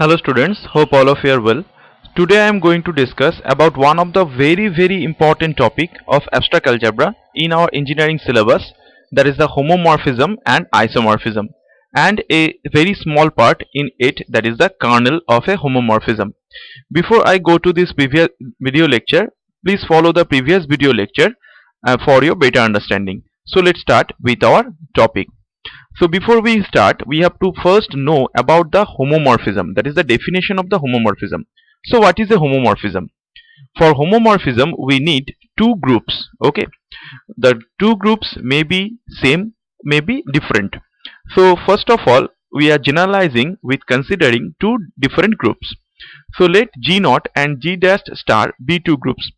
Hello students, hope all of you are well. Today I am going to discuss about one of the very important topic of abstract algebra in our engineering syllabus, that is the homomorphism and isomorphism, and a very small part in it, that is the kernel of a homomorphism. Before I go to this previous video lecture, please follow the previous video lecture for your better understanding. So let's start with our topic. So before we start, we have to first know about the homomorphism, that is the definition of the homomorphism. So what is a homomorphism? For homomorphism, we need two groups. Okay, the two groups may be same, may be different. So first of all, we are generalizing with considering two different groups. So let G naught and G dash star be two groups.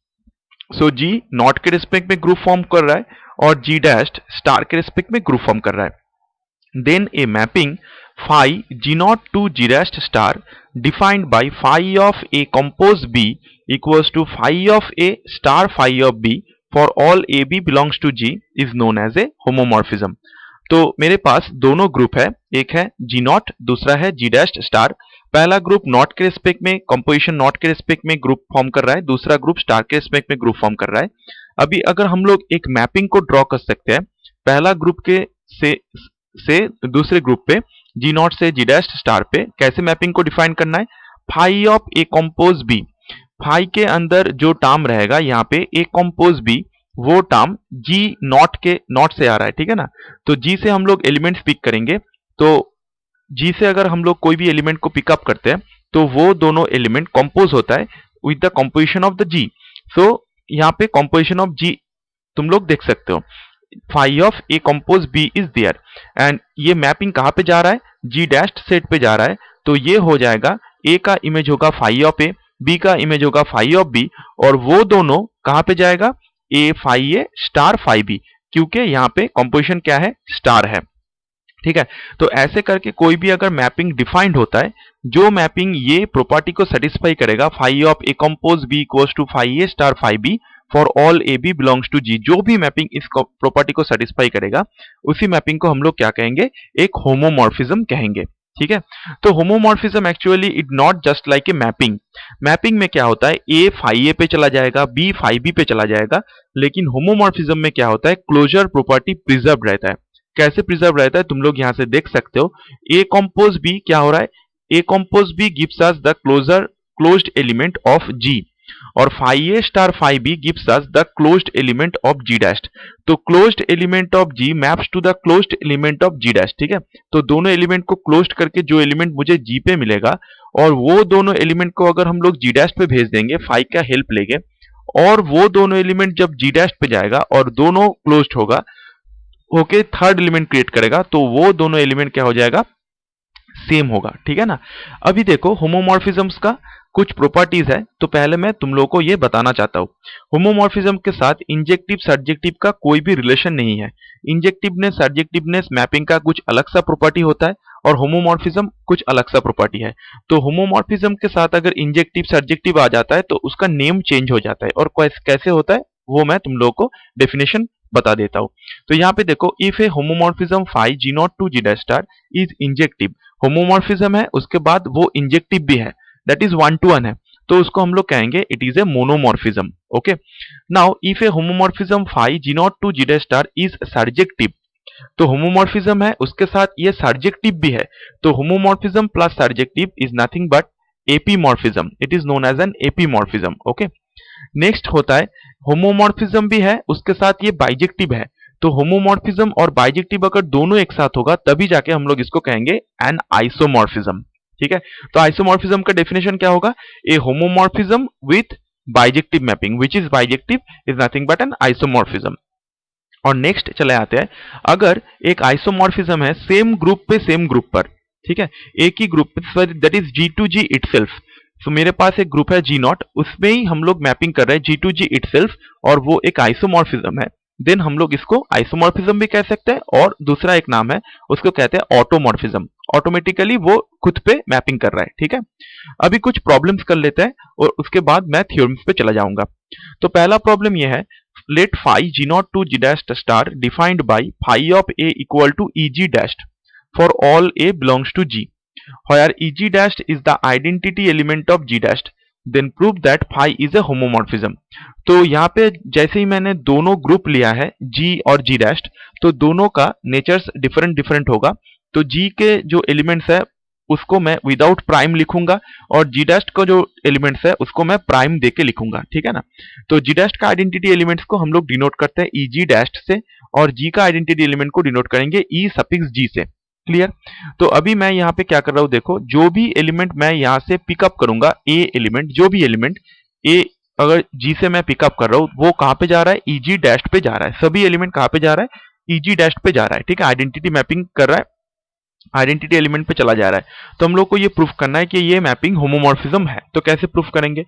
So G naught के respect में group form कर रहा है और G dash star के respect में group form कर रहा है. Then a mapping phi G naught to G dash star defined by phi of A compose B equals to phi of A star phi of B for all AB belongs to G is known as a homomorphism. तो मेरे पास दोनों group है, एक है G not, दूसरा है G dash star. पहला group not के रिस्पेक्ट में कंपोजिशन नॉट के रिस्पेक्ट में ग्रुप फॉर्म कर रहा है, दूसरा ग्रुप स्टार के रिस्पेक्ट में ग्रुप फॉर्म कर रहा है. अभी अगर हम लोग एक मैपिंग को ड्रॉ कर सकते हैं, पहला ग्रुप के से दूसरे ग्रुप पे G नॉट से G डैश स्टार पे कैसे मैपिंग को डिफाइन करना है. Phi of A compose B, phi के अंदर जो टर्म रहेगा यहाँ पे ए कंपोज बी, वो टर्म G नॉट के नॉट से आ रहा है, ठीक है ना. तो G से हम लोग एलिमेंट्स पिक करेंगे, तो G से अगर हम लोग कोई भी एलिमेंट को पिकअप करते हैं तो वो दोनों एलिमेंट कंपोज होता है with the composition of the G. सो यहाँ पे कंपोजिशन ऑफ G तुम लोग देख सकते हो, phi of A compose B is there, and ये मैपिंग कहाँ पे जा रहा है, G डैश सेट पे जा रहा है. तो ये हो जाएगा ए का इमेज होगा फाई ऑफ ए, बी का इमेज होगा फाई ऑफ बी, और वो दोनों कहाँ पे जाएगा, ए phi A star phi B, क्योंकि यहाँ पे कंपोजिशन क्या है, स्टार है. ठीक है, तो ऐसे करके कोई भी अगर मैपिंग डिफाइंड होता है, जो मैपिंग ये प्रॉपर्टी को सेटिस्फाई करेगा, phi of A compose B equals to phi A star phi B for all A B belongs to G, जो भी मैपिंग इस प्रॉपर्टी को सेटिस्फाई करेगा उसी मैपिंग को हम लोग क्या कहेंगे, एक होमोमॉर्फिज्म कहेंगे. ठीक है, तो homomorphism actually it not just like a mapping. Mapping में क्या होता है, ए फाई ए पे चला जाएगा, बी फाई बी पे चला जाएगा, लेकिन होमोमॉर्फिज्म में क्या होता है, क्लोजर प्रॉपर्टी प्रिजर्व रहता है. कैसे प्रिजर्व रहता है, तुम लोग यहां से देख सकते हो, ए कंपोज बी क्या हो रहा है, A compose B gives us the closed element of G, और phi A star phi B gives us the closed element of G dash. तो closed element of G maps to the closed element of G dash. ठीक है, तो दोनों element को closed करके जो element मुझे जी पे मिलेगा, और वो दोनों एलिमेंट को अगर हम लोग जी डैश पे भेज देंगे फाई का हेल्प लेंगे, और वो दोनों एलिमेंट जब जी डैश पे जाएगा और दोनों क्लोज्ड होगा होके थर्ड एलिमेंट क्रिएट करेगा, तो वो दोनों एलिमेंट क्या हो जाएगा, सेम होगा. ठीक है ना. अभी देखो होमोमॉर्फिज्म्स का कुछ प्रॉपर्टीज है, तो पहले मैं तुम लोगों को ये बताना चाहता हूं. होमोमॉर्फिज्म के साथ इंजेक्टिव सब्जेक्टिव का कोई भी रिलेशन नहीं है. इंजेक्टिवनेस सब्जेक्टिवनेस मैपिंग का कुछ अलग सा प्रॉपर्टी होता है, और होमोमॉर्फिज्म कुछ अलग सा प्रॉपर्टी है. तो होमोमॉर्फिज्म के साथ अगर इंजेक्टिव सब्जेक्टिव आ जाता है तो उसका नेम चेंज हो जाता है, और कैसे होता है वो मैं तुम लोगों को डेफिनेशन बता देता हूं. तो यहाँ पे देखो, if a homomorphism phi G not to G dash star is injective, homomorphism है उसके बाद वो इंजेक्टिव भी है, दैट इज 1-to-1 है, तो उसको हम लोग कहेंगे it is a monomorphism. Okay, now if a homomorphism phi G not to G dash star is surjective, तो होमोमॉर्फिज्म है उसके साथ ये सर्जेक्टिव भी है, तो homomorphism plus surjective is nothing but epimorphism, it is known as an epimorphism. Okay, next होता है होमोमॉर्फिज्म भी है उसके साथ ये बाइजेक्टिव है, तो होमोमॉर्फिज्म और बाइजेक्टिव अगर दोनों एक साथ होगा तभी जाके हम लोग इसको कहेंगे एन आइसोमॉर्फिज्म. ठीक है, तो आइसोमॉर्फिज्म का डेफिनेशन क्या होगा, a homomorphism with bijective mapping which is bijective is nothing but an isomorphism. और नेक्स्ट चले आते हैं, अगर एक आइसोमॉर्फिज्म है सेम ग्रुप पे सेम ग्रुप पर, ठीक है, एक ही group that is G to G itself. तो मेरे पास एक ग्रुप है जी नॉट, उसमें ही हम लोग मैपिंग कर रहे हैं जी टू जी इटसेल्फ, और वो एक आइसोमॉर्फिज्म है, देन हम लोग इसको आइसोमॉर्फिज्म भी कह सकते हैं, और दूसरा एक नाम है उसको कहते हैं ऑटोमॉर्फिज्म. ऑटोमेटिकली वो खुद पे मैपिंग कर रहा है. ठीक है, अभी कुछ प्रॉब्लम्स कर लेते हैं और उसके बाद मैं थ्योरम्स पे चला जाऊंगा. तो पहला प्रॉब्लम ये है, let phi G not to G dash star defined by phi of A equal to E G dash for all A belongs to G. where EG dash is the identity element of G dash, then prove that phi is a homomorphism. तो यहाँ पे जैसे ही मैंने दोनों group लिया है G और G dash, तो दोनों का नेचर्स डिफरेंट डिफरेंट होगा। तो G के जो एलिमेंट्स है उसको मैं विदाउट प्राइम लिखूंगा और G dash का जो एलिमेंट्स है उसको मैं प्राइम देके लिखूंगा, ठीक है ना। तो G dash का आइडेंटिटी एलिमेंट्स को हम लोग डिनोट करते हैं EG dash से और G का आइडेंटिटी एलिमेंट को डिनोट करेंगे E सफिक्स G से। क्लियर। तो अभी मैं यहाँ पे क्या कर रहा हूँ, देखो जो भी एलिमेंट मैं यहाँ से पिकअप करूंगा, ए एलिमेंट, जो भी एलिमेंट ए अगर जी से मैं पिकअप कर रहा हूँ वो कहाँ पे जा रहा है, ईजी डैश पे जा रहा है। सभी एलिमेंट कहाँ पे जा रहा है, ईजी डैश पे जा रहा है, ठीक है। आइडेंटिटी मैपिंग कर रहा है, आइडेंटिटी एलिमेंट पे चला जा रहा है। तो हम लोग को ये प्रूफ करना है कि ये मैपिंग होमोमॉर्फिज्म है। तो कैसे प्रूफ करेंगे,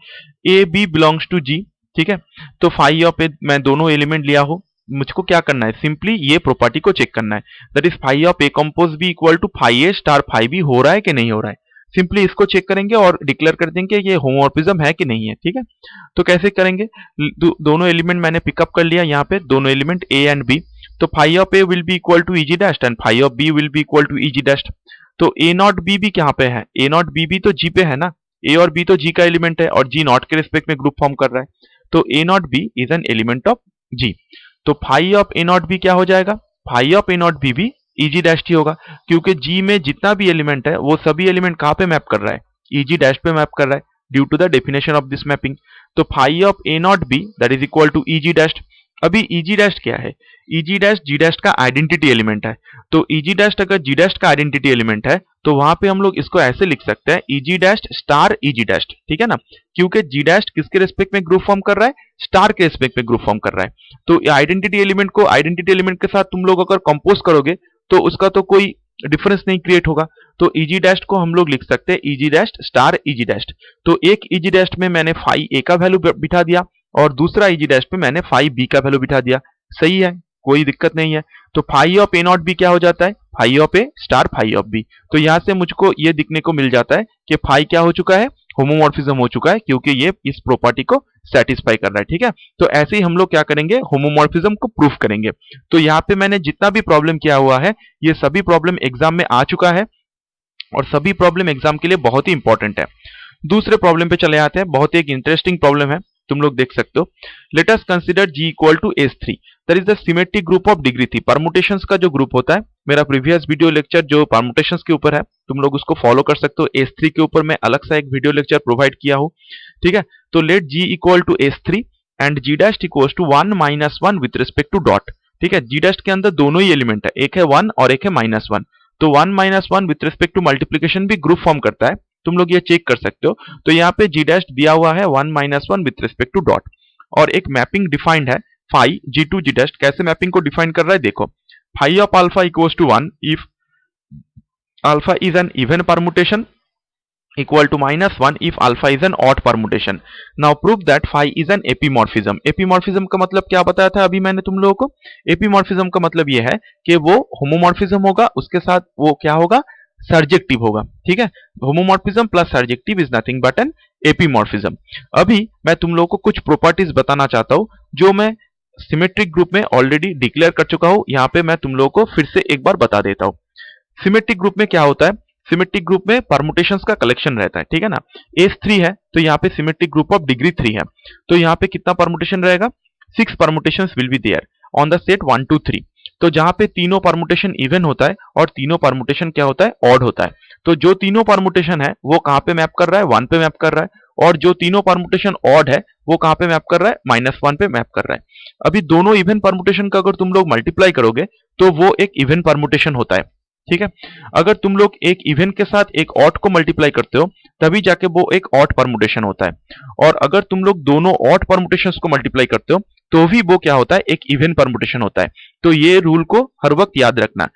ए बी बिलोंग्स टू जी, ठीक है। तो फाई ऑफ ए मैं दोनों एलिमेंट लिया हूं, मुझको क्या करना है, सिंपली ये प्रॉपर्टी को चेक करना है, that is phi of A compose B equal to phi A star phi B हो रहा है कि नहीं हो रहा है। सिंपली इसको चेक करेंगे और डिक्लेयर कर देंगे ये होमोमॉर्फिज्म है कि नहीं है, ठीक है। तो कैसे करेंगे, दोनों एलिमेंट मैंने पिकअप कर लिया यहाँ पे, दोनों एलिमेंट ए एंड बी। तो phi of A will be equal to easy dash and phi of B will be equal to easy dash. तो ए नॉट बी भी कहाँ पे है, ए नॉट बी भी तो जी पे है ना, ए और बी तो जी का एलिमेंट है और जी नॉट के रिस्पेक्ट में ग्रुप फॉर्म कर रहा है। तो ए not B is an element of G. तो phi of A not B क्या हो जाएगा, phi of A not B भी ईजी डैश ही होगा, क्योंकि जी में जितना भी एलिमेंट है वो सभी एलिमेंट कहाँ पे मैप कर रहा है, ईजी डैश पे मैप कर रहा है, due to the definition of this mapping. तो phi of A not b that is equal to easy dash. अभी ईजी डैश क्या है, ईजी डैश जी डैश का आइडेंटिटी एलिमेंट है। तो ईजी डैश अगर जी डैश का आइडेंटिटी एलिमेंट है तो वहां पे हम लोग इसको ऐसे लिख सकते हैं, easy dash star easy dash, ठीक है ना, क्योंकि जी डैश किसके रिस्पेक्ट में ग्रुप फॉर्म कर रहा है, स्टार के रिस्पेक्ट में ग्रुप फॉर्म कर रहा है। तो आइडेंटिटी एलिमेंट को आइडेंटिटी एलिमेंट के साथ तुम लोग अगर कंपोज करोगे तो उसका तो कोई डिफरेंस नहीं क्रिएट होगा। तो ईजी डैश को हम लोग लिख सकते हैं easy dash star easy dash. तो एक ईजी डैश में मैंने फाई ए का वैल्यू बिठा दिया और दूसरा ईजी डैश पे मैंने फाई बी का वैल्यू बिठा दिया, सही है, कोई दिक्कत नहीं है। तो phi of A not B क्या हो जाता है, phi of A star phi of B. तो यहां से मुझको ये दिखने को मिल जाता है कि फाई क्या हो चुका है, होमोमॉर्फिज्म हो चुका है, क्योंकि ये इस प्रॉपर्टी को सेटिस्फाई कर रहा है, ठीक है। तो ऐसे ही हम लोग क्या करेंगे, होमोमॉर्फिज्म को प्रूफ करेंगे। तो यहाँ पे मैंने जितना भी प्रॉब्लम किया हुआ है ये सभी प्रॉब्लम एग्जाम में आ चुका है और सभी प्रॉब्लम एग्जाम के लिए बहुत ही इंपॉर्टेंट है। दूसरे प्रॉब्लम पे चले आते हैं, बहुत ही एक इंटरेस्टिंग प्रॉब्लम है, तुम लोग देख सकते हो। Let us consider G equal to S3, that is the symmetric group of degree 3। Permutations का जो ग्रुप होता है, मेरा प्रीवियस वीडियो लेक्चर जो परमुटेशंस के ऊपर है तुम लोग उसको फॉलो कर सकते हो। S3 के ऊपर मैं अलग सा एक वीडियो लेक्चर प्रोवाइड किया हूं, ठीक है। तो let G equal to S3 and G dash equal to 1 - 1 with respect to dot, ठीक है। G डैश के अंदर दोनों ही एलिमेंट है, एक है 1 और एक है -1। तो 1 - 1 विद रिस्पेक्ट टू मल्टीप्लीकेशन भी ग्रुप फॉर्म करता है, तुम लोग ये चेक कर सकते हो। तो यहाँ पे G डैश दिया हुआ है 1 - 1 विद रिस्पेक्ट टू डॉट और एक मैपिंग डिफाइंड है phi G to G dash. कैसे मैपिंग को डिफाइन कर रहा है देखो, phi of alpha equals to 1 if alpha is an even permutation, equal to -1 if alpha is an odd permutation. Now prove that phi is an epimorphism. Epimorphism का मतलब क्या बताया था अभी मैंने तुम लोगों को, epimorphism का मतलब ये है कि वो होमोमॉर्फिज्म होगा, उसके साथ वो क्या होगा, सर्जेक्टिव होगा, ठीक है। Homomorphism plus surjective is nothing but an epimorphism. अभी मैं तुम लोगों को कुछ प्रॉपर्टीज बताना चाहता हूं जो मैं सिमेट्रिक ग्रुप में ऑलरेडी डिक्लेयर कर चुका हूं, यहाँ पे मैं तुम लोगों को फिर से एक बार बता देता हूं। सिमेट्रिक ग्रुप में क्या होता है, सिमेट्रिक ग्रुप में परमुटेशंस का कलेक्शन रहता है, ठीक है ना। S3 है तो यहाँ पे सिमेट्रिक ग्रुप ऑफ डिग्री 3 है, तो यहाँ पे कितना परमुटेशन रहेगा, 6 permutations will be there on the set 1 2 3। तो जहां पे तीनों परमुटेशन इवन होता है और तीनों परमुटेशन क्या होता है, ऑड होता है। तो जो तीनों परमुटेशन है वो कहां पे मैप कर रहा है, 1 पे मैप कर रहा है, और जो तीनों परमुटेशन ऑड है वो कहां पे मैप कर रहा है, -1 पे मैप कर रहा है। अभी दोनों इवन परमुटेशन का अगर तुम लोग मल्टीप्लाई करोगे तो वो एक इवन परमुटेशन होता है, ठीक है। अगर तुम लोग एक इवन के साथ एक ऑड को मल्टीप्लाई करते हो तभी जाके वो एक ऑड परमुटेशन होता है, और अगर तुम लोग दोनों ऑड परमुटेशंस को मल्टीप्लाई करते हो तो भी वो क्या होता है, एक इवन परमुटेशन होता है। तो ये रूल को हर वक्त याद रखना,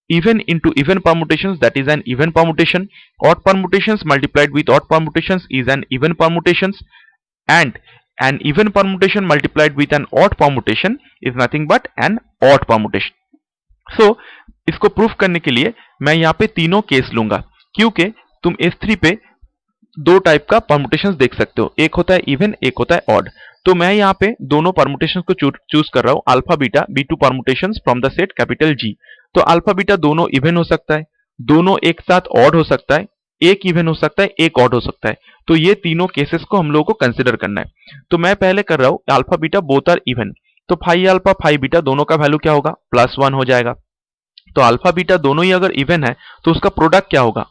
even into even permutations that is an even permutation, odd permutations multiplied with odd permutations is an even permutations, and an even permutation multiplied with an odd permutation is nothing but an odd permutation. So इसको proof करने के लिए मैं यहाँ पे तीनों case लूंगा, क्योंकि तुम S3 पे दो टाइप का परमुटेशंस देख सकते हो, एक होता है इवन, एक होता है ऑड। तो मैं यहाँ पे दोनों परमुटेशंस को चूज कर रहा हूँ, alpha beta B2 permutations from the set capital G। तो अल्फा बीटा दोनों इवन हो सकता है दोनों एक साथ ऑड हो सकता है, एक इवन हो सकता है, एक ऑड हो सकता है। तो ये तीनों केसेस को हम लोगों को कंसिडर करना है। तो मैं पहले कर रहा हूं alpha beta both are even, तो फाइव अल्फा फाइव बीटा दोनों का वैल्यू क्या होगा, +1 हो जाएगा। तो अल्फा बीटा दोनों ही अगर इवन है तो उसका प्रोडक्ट क्या होगा,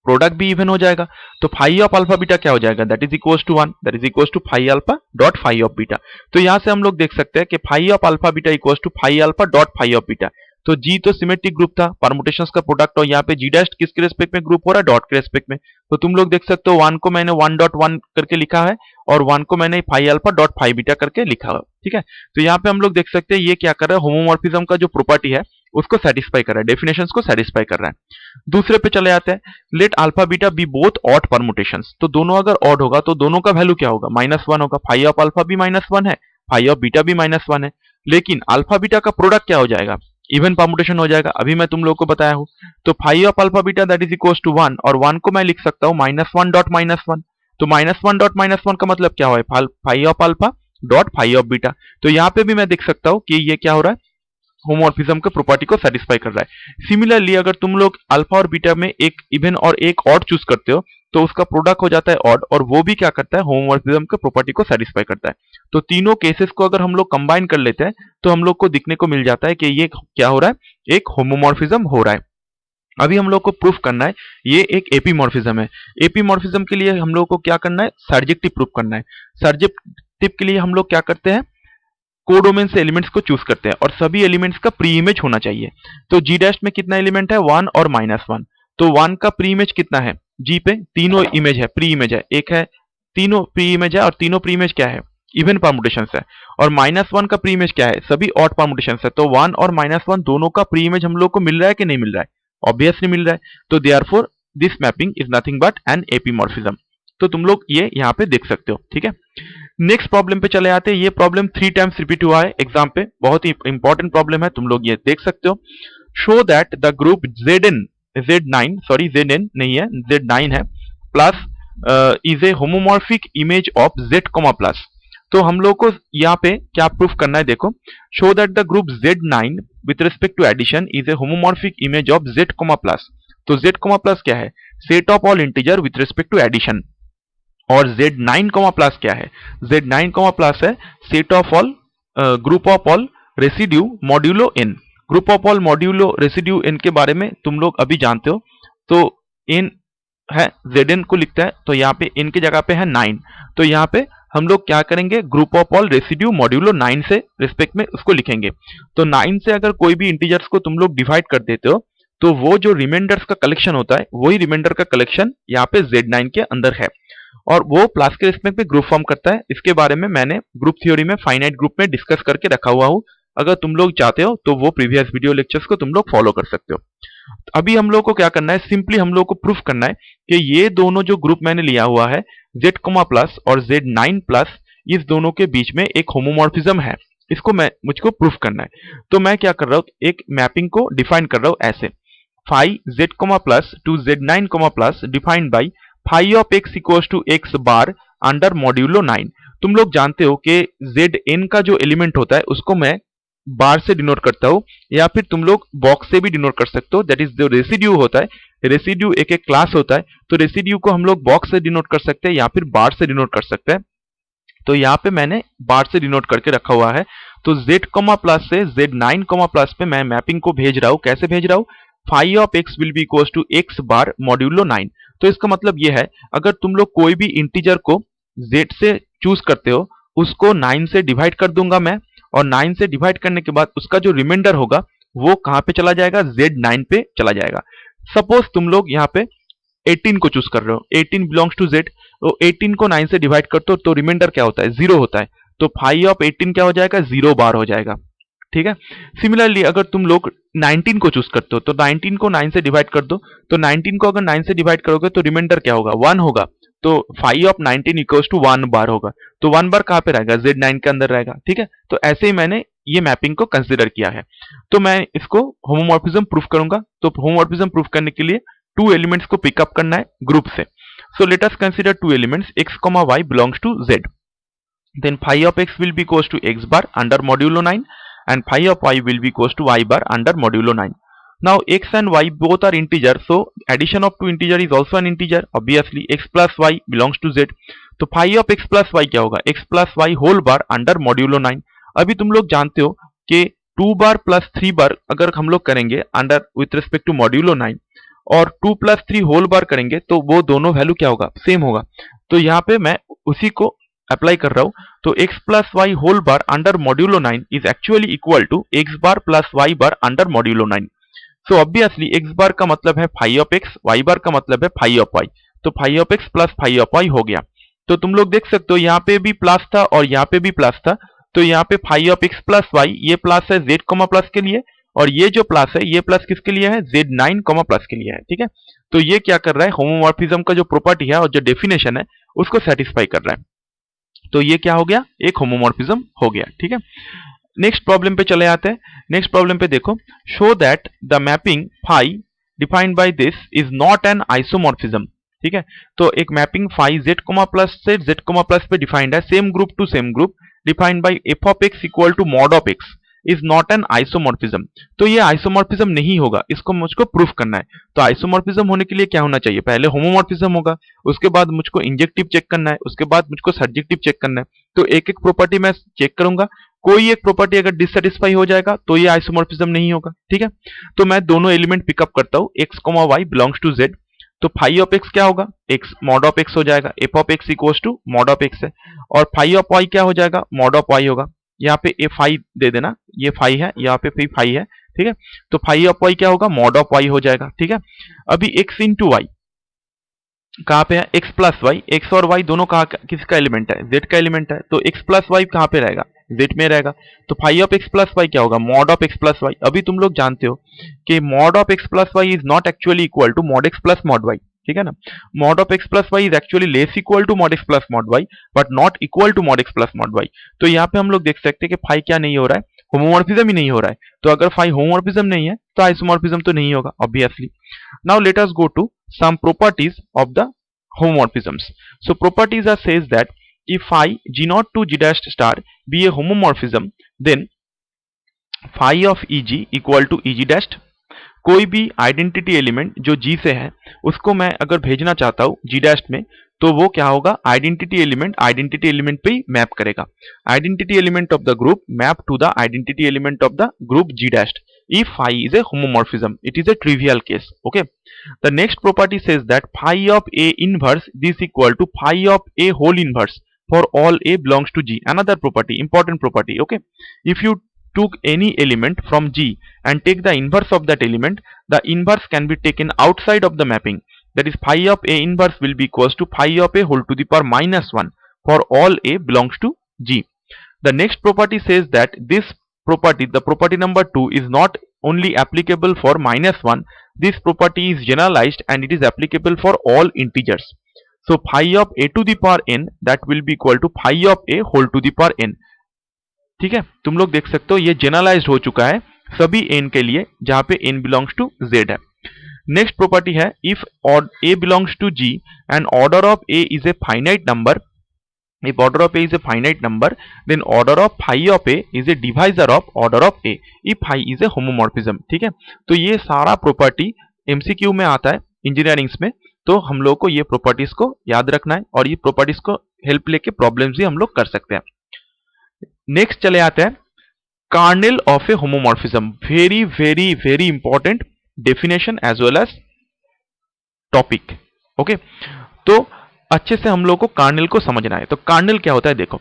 प्रोडक्ट भी इवन हो जाएगा। तो फाइव ऑफ अल्फा बीटा क्या हो जाएगा, that is equal to 1, that is equal to phi alpha dot phi of beta. तो यहां से हम लोग देख सकते हैं कि phi of alpha beta equal to phi alpha dot phi of beta. तो जी तो सिमेट्रिक ग्रुप था, परमुटेशंस का प्रोडक्ट, और यहाँ पे जी डैश किसके रेस्पेक्ट में ग्रुप हो रहा है, डॉट के रेस्पेक्ट में। तो तुम लोग देख सकते हो 1 को मैंने 1.1 करके लिखा है और 1 को मैंने five alpha dot five beta करके लिखा है, ठीक है। तो यहाँ पे हम लोग देख सकते हैं ये क्या कर रहा है, होमोमॉर्फिज्म का जो प्रॉपर्टी है उसको सेटिस्फाई कर रहा है, डेफिनेशंस को सेटिस्फाई कर रहा है। दूसरे पे चले जाते हैं, let alpha beta be both odd permutations. तो दोनों अगर ऑड होगा तो दोनों का वैल्यू क्या होगा, -1 होगा। फाइव ऑफ अल्फा भी -1 है, फाइव ऑफ बीटा भी -1 है, लेकिन अल्फा बीटा का प्रोडक्ट क्या हो जाएगा, इवन परमुटेशन हो जाएगा। अभी मैं तुम लोग को बताया हूं। तो phi of alpha beta that is equal to 1, और 1 को मैं लिख सकता हूं -1 डॉट -1। तो -1 डॉट -1 का मतलब क्या है, five of alpha dot phi of beta. तो यहां पे भी मैं देख सकता हूं कि ये क्या हो रहा है, होमोमॉर्फिज्म के प्रॉपर्टी को सेटिस्फाई कर रहा है। सिमिलरली अगर तुम लोग अल्फा और बीटा में एक इवन और एक ऑड चूज करते हो तो उसका प्रोडक्ट हो जाता है ऑड, और वो भी क्या करता है, होमोमॉर्फिज्म के प्रॉपर्टी को सेटिस्फाई करता है। तो तीनों केसेस को अगर हम लोग कंबाइन कर लेते हैं तो हम लोग को दिखने को मिल जाता है कि ये क्या हो रहा है, एक होमोमॉर्फिज्म हो रहा है। अभी हम लोग को प्रूफ करना है ये एक एपीमॉर्फिज्म है। एपीमॉर्फिज्म के लिए हम लोग को क्या करना है, सर्जेक्टिव प्रूफ करना है। सर्जेक्टिव के लिए हम लोग क्या करते हैं, कोडोमेन से एलिमेंट्स को चूज करते हैं और सभी एलिमेंट्स का प्री इमेज होना चाहिए। तो जी डैश में कितना एलिमेंट है, 1 और -1। तो 1 का प्री इमेज कितना है, जी पे तीनों इमेज है, प्री इमेज है, एक है, तीनों प्री इमेज है, और तीनों प्री इमेज क्या है, इवन परमुटेशंस है। और -1 का प्री इमेज क्या है, सभी ऑड परमुटेशंस है। तो 1 और -1 दोनों का प्री इमेज हम लोग को मिल रहा है कि नहीं मिल रहा है, ऑब्वियसली मिल रहा है। तो therefore this mapping is nothing but an epimorphism. तो तुम लोग ये यहाँ पे देख सकते हो, ठीक है। नेक्स्ट प्रॉब्लम पे चले आते हैं। ये प्रॉब्लम 3 टाइम्स रिपीट हुआ है एग्जाम पे, बहुत ही इंपॉर्टेंट प्रॉब्लम है, तुम लोग ये देख सकते हो। Show that the group Z9 sorry Z9 नहीं है, Z9 है, plus is a homomorphic image of Z plus. तो हम लोग को यहाँ पे क्या प्रूफ करना है, देखो, show that the group Z9 with respect to addition is a homomorphic image of Z plus. तो Z प्लस क्या है, set of all integer with respect to addition. और Z9 प्लस क्या है, Z9 प्लस है set of all group of all residue modulo n। Group of all modulo residue n के बारे में तुम लोग अभी जानते हो। तो n है, Zn को लिखता है, तो यहाँ पे n की जगह पे है 9। तो यहाँ पे हम लोग क्या करेंगे, group of all residue modulo 9 से रिस्पेक्ट में उसको लिखेंगे। तो 9 से अगर कोई भी इंटीजर्स को तुम लोग डिवाइड कर देते हो तो वो जो रिमाइंडर्स का कलेक्शन होता है वही रिमाइंडर का कलेक्शन यहाँ पे Z9 के अंदर है, और वो प्लस के रिस्पेक्ट में ग्रुप फॉर्म करता है। इसके बारे में मैंने ग्रुप थ्योरी में फाइनाइट ग्रुप में डिस्कस करके रखा हुआ हूं, अगर तुम लोग चाहते हो तो वो प्रीवियस वीडियो लेक्चर्स को तुम लोग फॉलो कर सकते हो। अभी हम लोग को क्या करना है, सिंपली हम लोग को प्रूफ करना है कि ये दोनों जो ग्रुप मैंने लिया हुआ है Z प्लस और Z9 प्लस, इस दोनों के बीच में एक होमोमॉर्फिज्म है। इसको मुझको प्रूफ करना है। तो मैं क्या कर रहा हूं, एक मैपिंग को डिफाइन कर रहा हूं ऐसे, phi Z plus to Z9 plus defined by phi of x equals to x bar under modulo 9। तुम लोग जानते हो कि Zn का जो एलिमेंट होता है उसको मैं बार से डिनोट करता हूं, या फिर तुम लोग बॉक्स से भी डिनोट कर सकते हो। दैट इज जो रेसिड्यू होता है, रेसिड्यू एक एक क्लास होता है, तो रेसिड्यू को हम लोग बॉक्स से डिनोट कर सकते हैं या फिर बार से डिनोट कर सकते हैं। तो यहाँ पे मैंने बार से डिनोट करके रखा हुआ है। तो Z प्लस से Z9 प्लस पे मैं मैपिंग को भेज रहा हूं, कैसे भेज रहा हूं, phi of x will be equals to x bar modulo 9। तो इसका मतलब ये है, अगर तुम लोग कोई भी इंटीजर को z से चूज करते हो उसको 9 से डिवाइड कर दूंगा मैं, और 9 से डिवाइड करने के बाद उसका जो रिमाइंडर होगा वो कहां पे चला जाएगा, Z9 पे चला जाएगा। सपोज तुम लोग यहाँ पे 18 को चूज कर रहे हो, 18 बिलोंग्स टू Z, तो 18 को 9 से डिवाइड करते हो तो रिमाइंडर क्या होता है, 0 होता है। तो फाइव ऑफ 18 क्या हो जाएगा, 0 बार हो जाएगा, ठीक है। सिमिलरली अगर तुम लोग 19 को चूज करते हो तो 19 को 9 से डिवाइड कर दो, तो 19 को अगर 9 से डिवाइड करोगे तो रिमाइंडर क्या होगा, 1 होगा। तो फाइव ऑफ 19 इक्वल्स टू 1 बार होगा। तो 1 बार कहां पे रहेगा, Z9 के अंदर रहेगा, ठीक है। तो ऐसे ही मैंने ये मैपिंग को कंसिडर किया है। तो मैं इसको होमोमॉर्फिज्म प्रूफ करूंगा। तो होमोमॉर्फिज्म प्रूफ करने के लिए 2 एलिमेंट्स को पिकअप करना है ग्रुप से। So let us consider 2 elements x, y belongs to Z. Then phi of x will be equals to x bar under modulo 9 and phi of y will be equals to y bar under modulo 9. Now x and y both are integer, so addition of two integer is also an integer. Obviously x plus y belongs to z. तो phi of x plus y क्या होगा? x plus y whole bar under modulo 9. अभी तुम लोग जानते हो कि 2 बार plus 3 बार अगर हम लोग करेंगे under with respect to modulo 9 और 2 प्लस 3 होल बार करेंगे तो वो दोनों वैल्यू क्या होगा? सेम होगा. तो यहाँ पे मैं उसी को अप्लाई कर रहा हूं. तो x plus Y whole bar under modulo 9 is actually equal to x bar plus Y bar under modulo 9. So obviously x bar का मतलब है phi of x, y bar का मतलब है फाई ऑफ y. तो phi of x plus phi of y हो गया. तो तुम लोग देख सकते हो यहाँ पे भी प्लस था और यहाँ पे भी प्लस था. तो यहाँ पे phi of x plus y ये प्लस है z कॉमा प्लस के लिए और ये जो प्लस है ये प्लस किसके लिए है? z9 कॉमा प्लस के लिए है. ठीक है, तो ये क्या कर रहा है? होमोमॉर्फिज्म का जो प्रॉपर्टी है और जो डेफिनेशन है उसको सेटिस्फाई कर रहा है. तो ये क्या हो गया? एक होमोमॉर्फिज्म हो गया. ठीक है, नेक्स्ट प्रॉब्लम पे चले आते हैं. नेक्स्ट प्रॉब्लम पे देखो, show that the mapping phi defined by this is not an isomorphism. ठीक है, तो एक mapping phi z comma plus से z कोमा प्लस पे डिफाइंड है, same group to same group, defined by f of x equal to mod of x is not an isomorphism. तो ये isomorphism नहीं होगा, इसको मुझको प्रूफ करना है. तो आइसोमॉर्फिज्म होने के लिए क्या होना चाहिए? पहले होमोमॉर्फिज्म होगा, उसके बाद मुझको इंजेक्टिव चेक करना है, उसके बाद मुझको सर्जेक्टिव चेक करना है. तो एक एक प्रॉपर्टी मैं चेक करूंगा, कोई एक प्रॉपर्टी अगर डिससेटिस्फाई हो जाएगा तो ये आइसोमॉर्फिज्म नहीं होगा. ठीक है, तो मैं दोनों एलिमेंट पिकअप करता हूं, x comma Y belongs to z. तो फाई ऑफ x क्या होगा? x मॉड ऑफ x हो जाएगा, f of x equals to mod of x है. और फाई ऑफ y क्या हो जाएगा? मॉड ऑफ y होगा. यहाँ पे ए फाई दे देना, ये फाई है, यहाँ पे फिर फाई है. ठीक है, तो फाई ऑफ y क्या होगा? मॉड ऑफ y हो जाएगा. ठीक है, अभी x इंटू वाई कहाँ पे है? x plus Y. x और y दोनों कहाँ किसका एलिमेंट है? z का एलिमेंट है. तो x प्लस वाई कहाँ पे रहेगा? z में रहेगा. तो phi of x plus Y क्या होगा? Mod of x plus Y. अभी तुम लोग जानते हो कि mod of x plus Y is not actually equal to mod x plus mod Y. ठीक है ना, mod of x plus Y is actually less equal to mod x plus mod Y but not equal to mod x plus mod Y. तो यहाँ पे हम लोग देख सकते हैं कि फाई क्या नहीं हो रहा है? होमोमॉर्फिज्म ही नहीं हो रहा है. तो अगर फाई होमोमॉर्फिज्म नहीं है तो आइसोमॉर्फिज्म तो नहीं होगा obviously. Now let us go to some properties of the homomorphisms. So properties are says that if phi g naught to g dash star be a homomorphism, then phi of eg equal to eg dash. कोई भी identity element जो g से है उसको मैं अगर भेजना चाहता हूँ g डैश में, तो वो क्या होगा? आइडेंटिटी एलिमेंट पे ही मैप करेगा. Identity element of the group map to the identity element of the group g dash if phi is a homomorphism. It is a trivial case. Okay, the next property says that phi of a inverse is equal to phi of a whole inverse for all a belongs to g. Another property, important property. Okay, if you took any element from g and take the inverse of that element, the inverse can be taken outside of the mapping. That is, phi of a inverse will be equals to phi of a whole to the power minus 1 for all a belongs to g. The next property says that this property, the property number 2, is not only applicable for minus 1. This property is generalized and it is applicable for all integers. So phi of a to the power n that will be equal to phi of a whole to the power n. ठीक है, तुम लोग देख सकते हो ये generalised हो चुका है सभी n के लिए जहां पे n बिलोंग्स टू z है. नेक्स्ट प्रॉपर्टी है, if a belongs to g and order of a is a finite number, if order of a is a finite number, then order of phi of a is a divisor of order of a if phi is a homomorphism. ठीक है, तो ये सारा property MCQ में आता है engineerings में, तो हम लोग को ये प्रॉपर्टीज को याद रखना है और ये प्रॉपर्टीज को हेल्प लेके प्रॉब्लम्स भी हम लोग कर सकते हैं. नेक्स्ट चले आते हैं kernel of a homomorphism. Very very very important definition as well as topic. Okay, तो अच्छे से हम लोग को कार्नेल को समझना है. तो कार्नेल क्या होता है? देखो,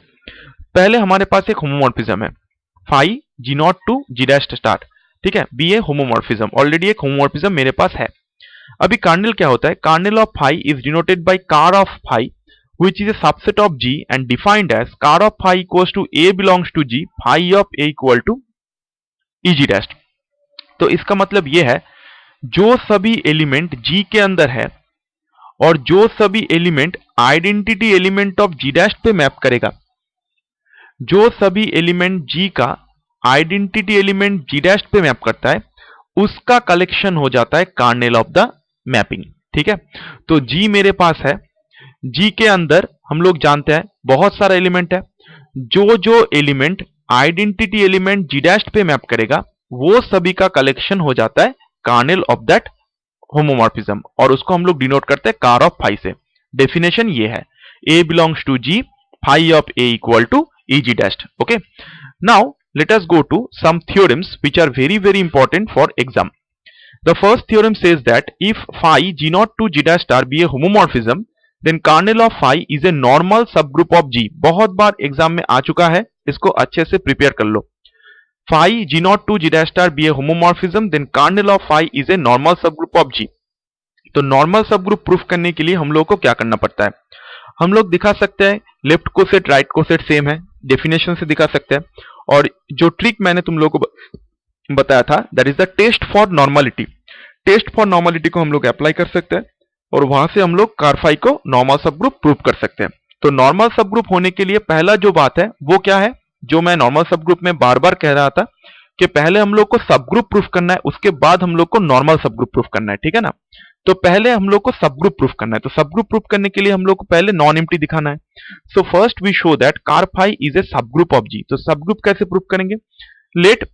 पहले हमारे पास एक होमोमॉर्फिज्म है phi G not to G dash star. ठीक है, बी ए होमोमॉर्फिज्म, ऑलरेडी एक होमोमॉर्फिज्म मेरे पास है. अभी कार्नेल क्या होता है? Kernel of phi is denoted by ker of phi which is a subset of g and defined as car of phi equals to a belongs to g phi of a equal to eg dash. तो इसका मतलब ये है, जो सभी element g के अंदर है और जो सभी element identity element of g dash पे मैप करेगा, जो सभी एलिमेंट g का आइडेंटिटी एलिमेंट g डैश पे मैप करता है, उसका कलेक्शन हो जाता है कार्नेल ऑफ द मैपिंग. ठीक है, तो g मेरे पास है, g के अंदर हम लोग जानते हैं बहुत सारा एलिमेंट है, जो जो element identity element g dash पे मैप करेगा वो सभी का कलेक्शन हो जाता है कार्नेल ऑफ दैट होमोमॉर्फिज्म, और उसको हम लोग डिनोट करते हैं कार ऑफ फाई से। डेफिनेशन ये है, A belongs to G, phi of A equal to EG dash. Okay. Now let us go to some theorems which are very important for exam. The first theorem says that if phi G naught to G dash star be a homomorphism, then kernel of phi is a normal subgroup of G. बहुत बार exam में आ चुका है, इसको अच्छे से prepare कर लो। phi G naught to G dash star be a homomorphism, then kernel of phi is a normal subgroup of G. तो नॉर्मल सबग्रुप प्रूफ करने के लिए हम लोग को क्या करना पड़ता है, हम लोग दिखा सकते हैं left coset right coset same है, डेफिनेशन से दिखा सकते हैं। और जो ट्रिक मैंने तुम लोगों को बताया था, that is the test for normality. Test for normality को हम लोग अप्लाई कर सकते हैं और वहां से हम लोग कार फाई को नॉर्मल सब ग्रुप प्रूव कर सकते हैं। तो नॉर्मल सब ग्रुप होने के लिए पहला जो बात है वो क्या है, जो मैं नॉर्मल सब ग्रुप में बार बार कह रहा था कि पहले हम लोग को सब ग्रुप प्रूफ करना है, उसके बाद हम लोग को नॉर्मल सब ग्रुप प्रूफ करना है, ठीक है ना। तो पहले हम लोग को सब ग्रुप प्रूफ करना है, तो सब ग्रुप प्रूफ करने के लिए हम लोग को पहले नॉन एम्प्टी दिखाना है। So first we show that ker phi is a subgroup of G. तो सब ग्रुप कैसे प्रूफ करेंगे, लेट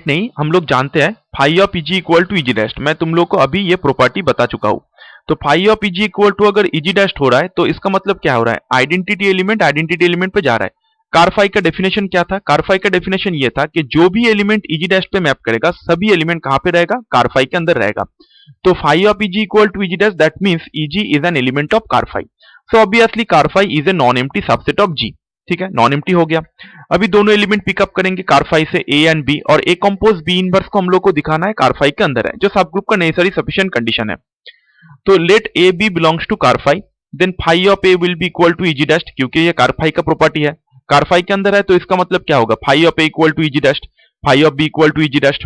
नहीं, हम लोग जानते हैं phi of easy equal to easy dash. मैं तुम लोग को अभी ये प्रॉपर्टी बता चुका हूं। तो phi of easy equal to अगर इजी डैश हो रहा है तो इसका मतलब क्या हो रहा है, आइडेंटिटी एलिमेंट पे जा रहा है। कार फाई का डेफिनेशन क्या था, कार फाई का डेफिनेशन ये था कि जो भी एलिमेंट इजी डैश पे मैप करेगा सभी एलिमेंट कहां पे रहेगा, कार फाई के अंदर रहेगा। तो phi of easy equal to easy dash, that means e g is an element of ker phi. So obviously ker phi is a non empty subset of g, ठीक है, नॉन एम्प्टी हो गया। अभी दोनों एलिमेंट पिकअप करेंगे ker phi से, a and B, और ए compose B inverse को हम लोग को दिखाना है कार फाई के अंदर है, जो सब ग्रुप का नेसेसरी सफिशिएंट कंडीशन है। तो let a B belongs to ker phi, then phi of A will be equal to easy dash, क्योंकि ये कार फाई का प्रॉपर्टी है, कार फाई के अंदर है, तो इसका मतलब क्या होगा, phi of A equal to easy dash, phi of b equal to easy dash.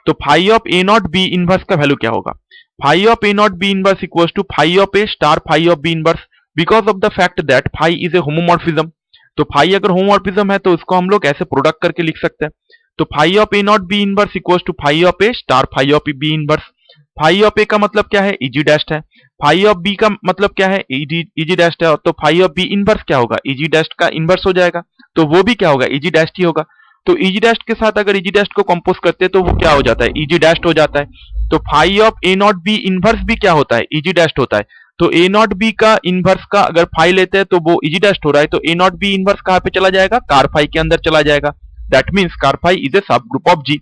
तो phi of A not be inverse का वैल्यू क्या होगा, phi of A not be inverse equals to phi of A star phi of B inverse, because of the fact that phi is a homomorphism. तो phi अगर homomorphism है तो इसको हम लोग ऐसे प्रोडक्ट करके लिख सकते हैं। तो phi of A not be inverse equals to phi of A star phi of B inverse. Phi of a का मतलब क्या है, इजी डैश है। फाई ऑफ बी का मतलब क्या है, इजी डैश है। तो फाई ऑफ बी इनवर्स क्या होगा, इजी डैश का इनवर्स हो जाएगा, तो वो भी क्या होगा, इजी डैश ही होगा। तो इजी डैश के साथ अगर इजी डैश को कंपोज करते हैं तो वो क्या हो जाता है, इजी डैश हो जाता है। तो phi of A not be inverse भी क्या होता है, इजी डैश होता है। तो ए नॉट बी का इनवर्स का अगर फाई लेते हैं तो वो इजी डैश हो रहा है, तो ए नॉट बी इनवर्स कहां पे चला जाएगा, कार फाई के अंदर चला जाएगा। That means ker phi is a subgroup of g,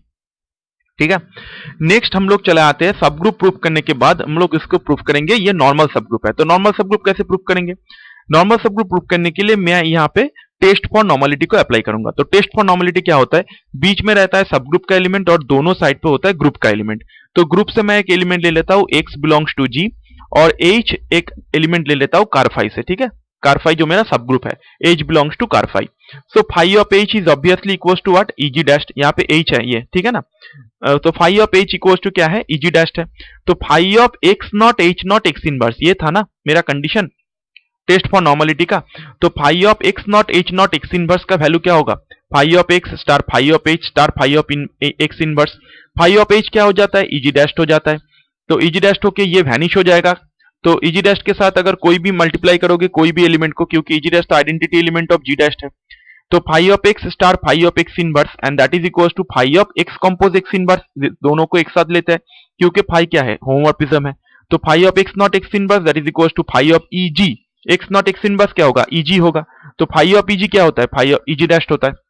ठीक है। नेक्स्ट हम लोग चले आते हैं सब ग्रुप प्रूफ करने के बाद हम लोग इसको प्रूफ करेंगे ये नॉर्मल सब ग्रुप है। तो नॉर्मल सब ग्रुप कैसे प्रूफ करेंगे, नॉर्मल सब ग्रुप प्रूफ करने के लिए मैं यहाँ पे टेस्ट फॉर नॉर्मलिटी को अप्लाई करूंगा। तो टेस्ट फॉर नॉर्मलिटी क्या होता है, बीच में रहता है सब ग्रुप का एलिमेंट और दोनों साइड पे होता है ग्रुप का एलिमेंट। तो ग्रुप से मैं एक एलिमेंट ले लेता हूं x बिलोंग्स टू g, और h एक एलिमेंट ले लेता हूं कार फाई से, ठीक है, कार फाई जो मेरा सब ग्रुप है, h belongs to ker phi. So phi of h is obviously equals to what, E G dash, यहाँ पे h है ये, ठीक है ना। तो phi of h equals to क्या है, इजी डैश है। तो phi of x not h not x inverse, ये था ना मेरा कंडीशन टेस्ट फॉर नॉर्मलिटी का। तो phi of x not h not x inverse का वैल्यू क्या होगा, phi of x star phi of h star phi of x inverse. Phi of h क्या हो जाता है, इजी डैश हो जाता है। तो इजी डैश होके ये वैनिश हो जाएगा। तो इजी डैश के साथ अगर कोई भी मल्टीप्लाई करोगे कोई भी एलिमेंट को, क्योंकि इजी डैश तो identity element of G dash है, तो phi of x star phi of x inverse and that is equals to phi of x compose x inverse. दोनों को एक साथ लेते हैं क्योंकि फाई क्या है, होमोमॉर्फिज्म है। तो phi of x not x inverse that is equals to phi of eg, x not x inverse क्या होगा, eg होगा। तो फाई ऑफ eg क्या होता है, फाई ऑफ eg डैश होता है।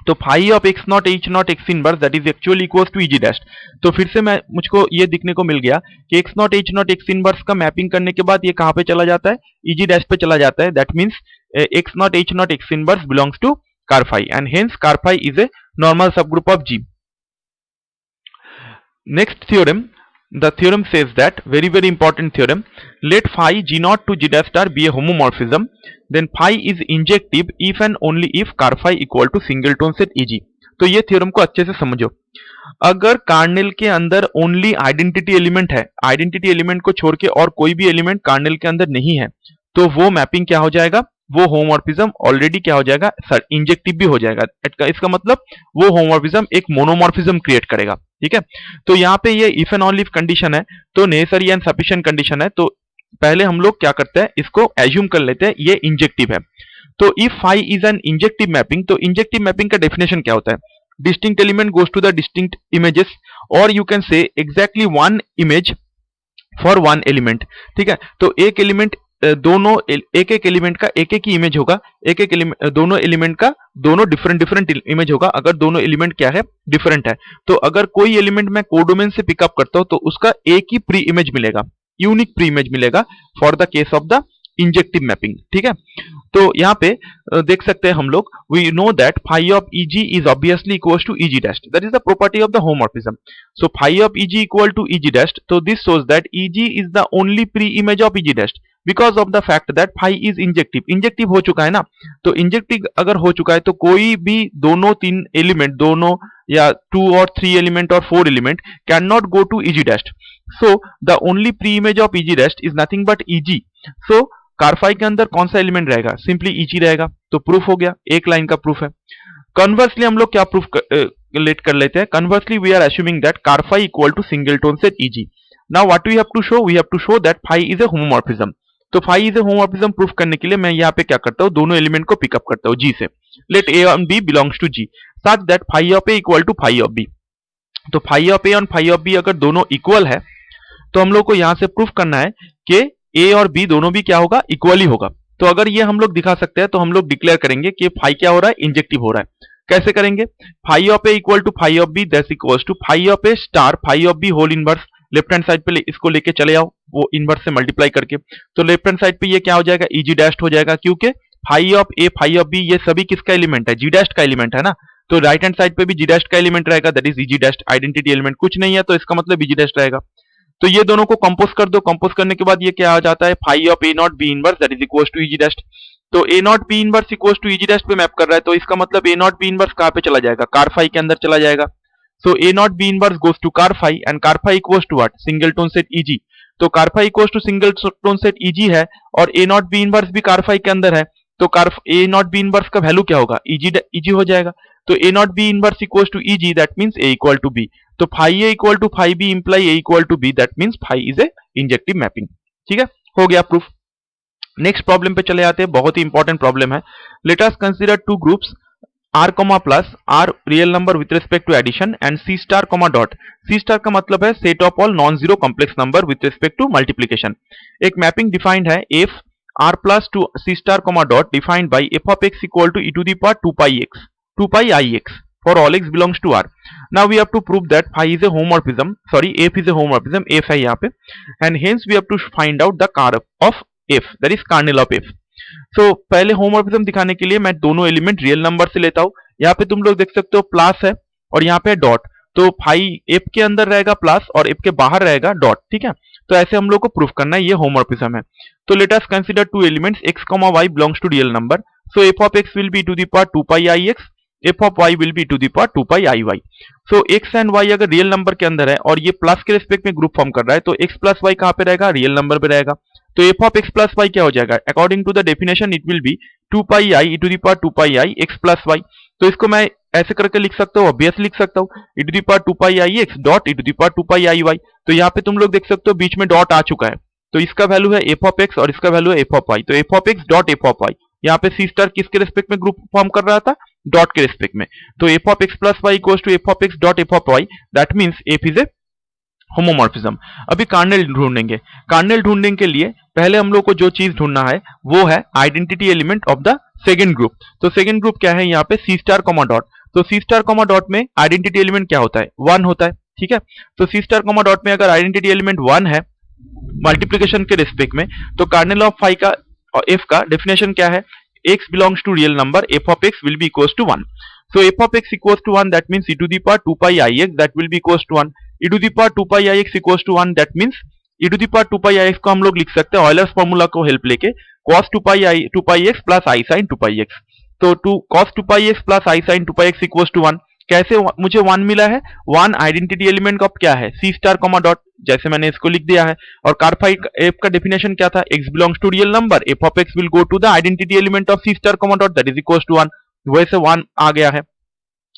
तो phi of x not h not x inverse that is actually equals to eg dash. तो फिर से मुझको ये दिखने को मिल गया कि x not h not x inverse का मैपिंग करने के बाद ये कहां पे चला जाता है, eg डैश पे चला जाता है। That means x not h not x inverse belongs to ker phi and hence ker phi is a normal subgroup of G. Next theorem, the theorem says that very important theorem, let phi G naught to G dash star be a homomorphism, then phi is injective if and only if car phi equal to singleton set EG. तो ये theorem को अच्छे से समझो। अगर Cornell के अंदर only identity element है, आइडेंटिटी एलिमेंट को छोड़ के और कोई भी एलिमेंट कार्नेल के अंदर नहीं है, तो वो मैपिंग क्या हो जाएगा, वो होमोमॉर्फिज्म ऑलरेडी क्या हो जाएगा, सर इंजेक्टिव भी हो जाएगा। इसका मतलब वो होमोमॉर्फिज्म एक मोनोमॉर्फिज्म क्रिएट करेगा, ठीक है। तो यहाँ पे ये if and only if condition है, तो नेसेसरी एंड सफिशिएंट कंडीशन है। तो पहले हम लोग क्या करते हैं, इसको एज्यूम कर लेते हैं ये इंजेक्टिव है। तो if phi is an injective mapping, तो इंजेक्टिव मैपिंग का डेफिनेशन क्या होता है, distinct element goes to the distinct images, or you can say exactly one image for one element. ठीक है, तो एक एलिमेंट दोनों एक एक एलिमेंट का एक एक ही इमेज होगा, एक एक दोनों एलिमेंट का दोनों डिफरेंट डिफरेंट इमेज होगा अगर दोनों एलिमेंट क्या है, डिफरेंट है। तो अगर कोई एलिमेंट मैं कोडोमेन से पिकअप करता हूं तो उसका एक ही प्री इमेज मिलेगा, यूनिक प्री इमेज मिलेगा for the case of the injective mapping. ठीक है, तो यहाँ पे देख सकते हैं हम लोग, we know that phi of eg is obviously equals to eg dash, that is the property of the homomorphism. So phi of eg equal to eg dash, so this shows that eg is the only pre-image of eg dash because of the fact that phi is injective. Injective हो चुका है ना, तो injective अगर हो चुका है तो कोई भी दोनों तीन एलिमेंट, दोनों या 2 और 3 एलिमेंट और 4 element can not go to eg dash. So the only pre-image of eg dash is nothing but eg. So car के अंदर कौन सा एलिमेंट रहेगा, सिंपली ईजी रहेगा, तो प्रूफ हो गया, एक लाइन का प्रूफ है। कन्वर्सली हम लोग क्या प्रूफ लेट कर लेते हैं, conversely we are assuming that ker phi equal to singleton set e g. Now what we have to show, we have to show that phi is a homomorphism. तो phi is a homomorphism proof करने के लिए मैं यहाँ पे क्या करता हूँ, दोनों एलिमेंट को पिकअप करता हूँ जी से, let A and B belongs to G, such that phi of A equal to phi of B. तो फाई ऑफ ए और फाई ऑफ बी अगर दोनों इक्वल है तो हम लोग को यहां से प्रूफ करना है कि ए और बी दोनों भी क्या होगा, इक्वली होगा। तो अगर ये हम लोग दिखा सकते हैं तो हम लोग डिक्लेयर करेंगे कि फाई क्या हो रहा है, इंजेक्टिव हो रहा है। कैसे करेंगे, phi of A equal to phi of B that's equals to phi of A star phi of B whole inverse, left hand side पे इसको लेके चले आओ वो इनवर्स से मल्टीप्लाई करके, तो लेफ्ट हैंड साइड पे ये क्या हो जाएगा, ईजी डैश हो जाएगा, क्योंकि phi of A phi of B ये सभी किसका एलिमेंट है, जी डैश का एलिमेंट है ना, तो राइट हैंड साइड पे भी जी डैश का एलिमेंट रहेगा, that is easy dash, identity element कुछ नहीं है तो इसका मतलब ईजी डैश रहेगा। तो ये दोनों को कंपोज कर दो, कंपोज करने के बाद ये क्या आ जाता है, phi of A not be inverse that is equals to easy dash. तो ए not be inverse equals to easy dash पे मैप कर रहा है, तो इसका मतलब ए नॉट बी इनवर्स कहां पे चला जाएगा, कार फाई के अंदर चला जाएगा। So A not be inverse goes to ker phi and ker phi equals to what, singleton set e G. तो ker phi equals to singleton set e G है और ए नॉट बी इनवर्स भी ker phi के अंदर है, तो ker A not be inverse का value क्या होगा, ईजी हो जाएगा। तो ए not be inverse equals to e G, that means A equal to B. तो phi A equal to phi B imply A equal to B, that means phi is a injective mapping. ठीक है, हो गया proof. Next problem पे चले आते हैं, बहुत ही इंपॉर्टेंट प्रॉब्लम है। Let us consider two groups R comma plus, R real number with respect to addition, and C star comma dot. C star का मतलब है set of all non zero complex number with respect to multiplication. एक mapping defined है F r plus to c star comma dot defined by f of x equal to e to the power 2 pi x, 2 pi I x for all x belongs to r. Now we have to prove that phi is a homomorphism, sorry f is a homomorphism, f है यहाँ पे, and hence we have to find out the car of f, that is kernel of f. So पहले homomorphism दिखाने के लिए मैं दोनों element real number से लेता हूँ। यहाँ पे तुम लोग देख सकते हो प्लस है और यहाँ पे डॉट, तो फाई एफ के अंदर रहेगा प्लस और एफ के बाहर रहेगा डॉट। ठीक है, तो ऐसे हम लोग को प्रूफ करना है ये होमोमॉर्फिज्म है। तो let us consider two elements x, y belongs to real number, so f of x will be to the power 2 pi I x, f of y will be to the power 2 pi I y. So x and y अगर real number के अंदर है और ये plus के respect में group form कर रहा है, तो x प्लस y कहाँ पे रहेगा, रियल नंबर पे रहेगा। तो f of x plus y क्या हो जाएगा, according to the definition it will be 2 pi I e to the power 2 pi I x plus y। तो इसको मैं ऐसे करके लिख सकता हूँ, ऑब्वियसली लिख सकता हूँ e to the power 2 pi I x dot e to the power 2 pi I y। तो यहाँ पे तुम लोग देख सकते हो बीच में डॉट आ चुका है, तो इसका वैल्यू है f of x और इसका वैल्यू है f of y। तो f of x dot f of y, यहाँ पे सी स्टार किसके रिस्पेक्ट में ग्रुप फॉर्म कर रहा था, डॉट के रिस्पेक्ट में। तो f of x plus y equals to f of x dot f of y, that means f is a homomorphism. अभी कार्नेल ढूंढेंगे। कार्नेल ढूंढने के लिए पहले हम लोग को जो चीज ढूंढना है वो है identity element of the second group. तो सेकेंड ग्रुप क्या है यहाँ पे, सी स्टार कॉमा डॉट। तो सी स्टार कॉमा डॉट में आइडेंटिटी एलिमेंट क्या होता है, 1 होता है। ठीक है, तो सी स्टार कॉमा डॉट में अगर आइडेंटिटी एलिमेंट 1 है मल्टीप्लीकेशन के रिस्पेक्ट में, तो कार्नेल ऑफ फाई का और एफ का डेफिनेशन क्या है, x belongs to real number, f of x will be equals to 1. So f of x equals to 1, that means e to the power 2 pi ix, that will be equals to 1. e to the power 2 pi ix equals to 1, that means e to the power 2 pi ix को हम लोग लिख सकते हैं Euler's formula को help लेके, cos 2 pi x plus i sin 2 pi x। तो cos 2 pi x plus i sin 2 pi x equals to 1। कैसे मुझे 1 मिला है, 1 आइडेंटिटी एलिमेंट ऑफ क्या है, सी स्टार कॉमा डॉट, जैसे मैंने इसको लिख दिया है। और कार फाई एफ का डेफिनेशन क्या था, x belongs to real number, f of x will go to the identity element of C star comma dot, that is equals to 1। वैसे 1 आ गया है।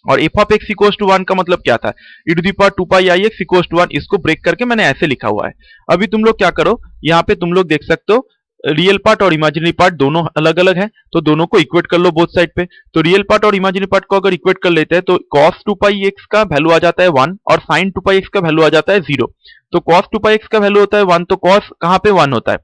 और f of x equals to 1 का मतलब क्या था, e to the power 2 pi ix equals to 1। इसको break करके मैंने ऐसे लिखा हुआ है। अभी तुम लोग क्या करो, यहाँ पे तुम लोग देख सकते हो रियल पार्ट और इमेजिनरी पार्ट दोनों अलग अलग है, तो दोनों को इक्वेट कर लो बोथ साइड पे। तो रियल पार्ट और इमेजिनरी पार्ट को अगर इक्वेट कर लेते हैं तो cos 2πx का वैल्यू आ जाता है 1 और sin 2πx का वैल्यू आ जाता है 0। तो cos 2πx का वैल्यू होता है 1, तो cos कहाँ पे 1 होता है,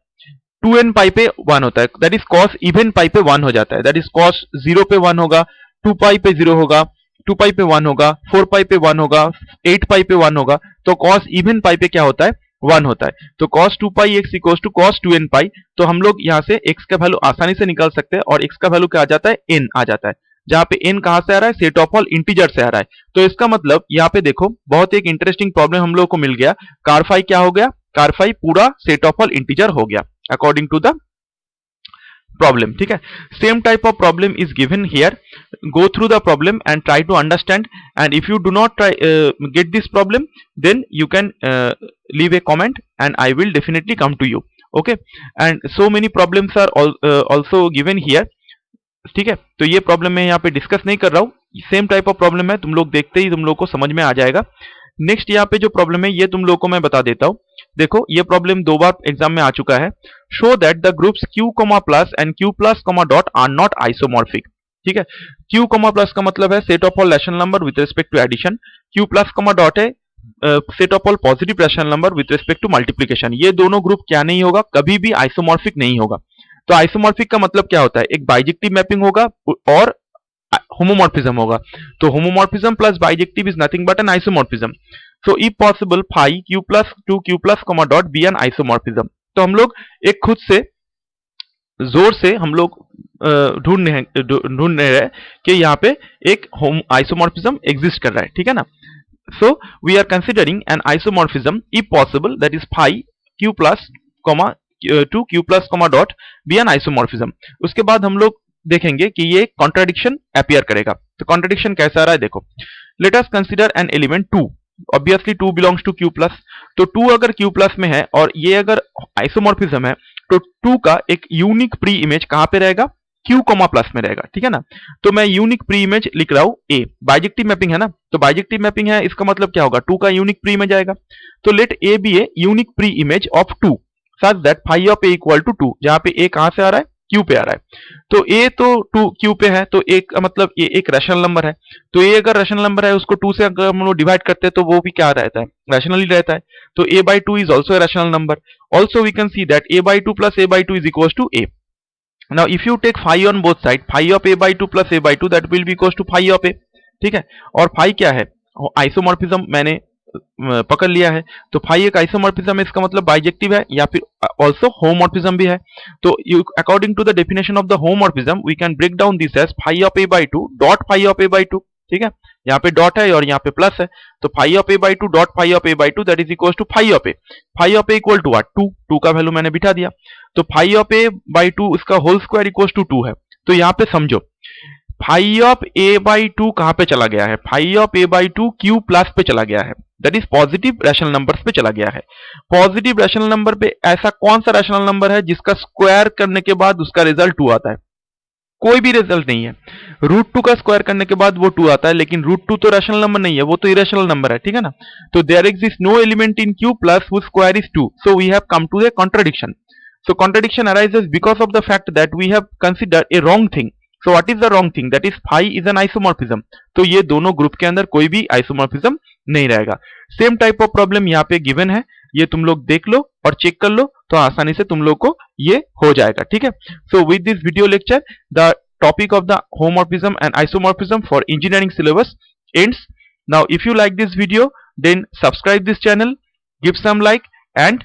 2n पाई पे 1 होता है, दैट इज cos इवन पाई पे 1 हो जाता है, दैट इज cos 0 पे 1 होगा, 2 पाई पे 0 होगा, 2 पाई पे 1 होगा, 4 पाई पे 1 होगा, 8 पाई पे 1 होगा। तो cos इवन पाई पे क्या होता है, 1 होता है। तो cos 2πx equals to cos 2n pi. तो हम लोग यहाँ से x का वैल्यू आसानी से निकाल सकते हैं और x का वैल्यू क्या आ जाता है, n आ जाता है, जहां पे n कहां से आ रहा है, सेट ऑफ ऑल इंटीजर से आ रहा है। तो इसका मतलब यहाँ पे देखो बहुत एक इंटरेस्टिंग प्रॉब्लम हम लोग को मिल गया। कार फाई क्या हो गया, कार फाई पूरा सेट ऑफ ऑल इंटीजर हो गया अकॉर्डिंग टू द problem, ठीक है। Same type of problem is given here, go through the problem and try to understand, and if you do not try get this problem, then you can leave a comment and I will definitely come to you, okay। and so many problems are also given here, ठीक है। तो ये problem मैं यहाँ पे discuss नहीं कर रहा हूँ, सेम टाइप ऑफ प्रॉब्लम है, तुम लोग देखते ही तुम लोग को समझ में आ जाएगा। नेक्स्ट यहाँ पे जो प्रॉब्लम है ये तुम लोग को मैं बता देता हूँ। देखो ये प्रॉब्लम 2 बार एग्जाम में आ चुका है। Show that the groups q, plus and q plus, dot are not isomorphic, ठीक है। q, प्लस का मतलब है set of all rational number with respect to addition, q plus, dot है set of all positive rational number with respect to multiplication. ये दोनों group क्या नहीं होगा, कभी भी आइसोमॉर्फिक नहीं होगा। तो आइसोमॉर्फिक का मतलब क्या होता है, एक बाइजेक्टिव मैपिंग होगा और होमोमॉर्फिज्म होगा। तो homomorphism plus bijective is nothing but an isomorphism. So if possible phi q plus 2q plus, dot be an isomorphism. तो हम लोग एक खुद से जोर से हम लोग ढूंढ रहे हैं कि यहाँ पे एक होम आइसोमॉर्फिज्म एग्जिस्ट कर रहा है, ठीक है ना। So we are considering an isomorphism if possible, that is phi q plus, 2q plus, dot be an isomorphism. उसके बाद हम लोग देखेंगे कि ये कॉन्ट्राडिक्शन अपीयर करेगा। तो कॉन्ट्राडिक्शन कैसा आ रहा है देखो, let us consider an element 2, obviously 2 belongs to q plus. तो 2 अगर q प्लस में है और ये अगर आइसोमॉर्फिज्म है तो 2 का एक यूनिक प्री इमेज कहां पे रहेगा, q, प्लस में रहेगा, ठीक है ना। तो मैं यूनिक प्री इमेज लिख रहा हूं a, बाइजेक्टिव मैपिंग है ना, तो बाइजेक्टिव मैपिंग है, इसका मतलब क्या होगा, 2 का यूनिक प्री इमेज आएगा। तो let a be a unique pre image of 2 such that phi of a equal to 2, जहां पे a कहां से आ रहा है, q पे आ रहा है। तो a तो 2 q पे है, तो एक मतलब a एक रैशनल नंबर है। तो a अगर रैशनल नंबर है उसको 2 से अगर हम लोग डिवाइड करते हैं तो वो भी क्या रहता है, रैशनल ही रहता है। तो a by 2 is also a rational number. Also we can see that a by 2 plus a by 2 is equals to a. Now if you take phi on both sides, phi of a by 2 plus a by 2, that will be equals to phi of a, ठीक है। और phi क्या है, isomorphism मैंने पकड़ लिया है। तो फाई एक आइसोमॉर्फिज्म है, इसका मतलब बाइजेक्टिव है या फिर ऑल्सो होमोमॉर्फिज्म भी है। तो according to the definition of the homomorphism we can break down this as phi of a by 2 dot phi of a by 2, ठीक है। यहाँ पे डॉट है और यहाँ पे प्लस है, तो phi of a by 2 dot phi of a by 2 that is equal to phi of a। Phi of a equal to what, 2, 2 का वैल्यू मैंने बिठा दिया। तो फाई ऑफ a by 2 इसका होल स्क्वायर इक्वल टू 2 है। तो यहाँ पे समझो फाई ऑफ a by 2 कहां पे चला गया है, phi of a by 2 q plus पे चला गया है, that is positive rational numbers पे चला गया है। पॉजिटिव रैशनल नंबर पे ऐसा कौन सा रैशनल नंबर है जिसका स्क्वायर करने के बाद उसका रिजल्ट 2 आता है, कोई भी रिजल्ट नहीं है। रूट 2 का स्क्वायर करने के बाद वो 2 आता है, लेकिन रूट 2 तो रैशनल नंबर नहीं है, वो तो इरेशनल नंबर है, ठीक है ना। तो there exist no element in q plus whose square is 2, so we have come to a contradiction. So contradiction arises because of the fact that we have considered a wrong thing. So what is the wrong thing, that is phi is an isomorphism. तो ये दोनों group के अंदर कोई भी isomorphism नहीं रहेगा। Same type of problem यहाँ पे गिवन है, ये तुम लोग देख लो और चेक कर लो तो आसानी से तुम लोग को ये हो जाएगा, ठीक है। So with this video lecture the topic of the homomorphism and isomorphism for engineering syllabus ends. Now if you like this video then subscribe this channel, give some like and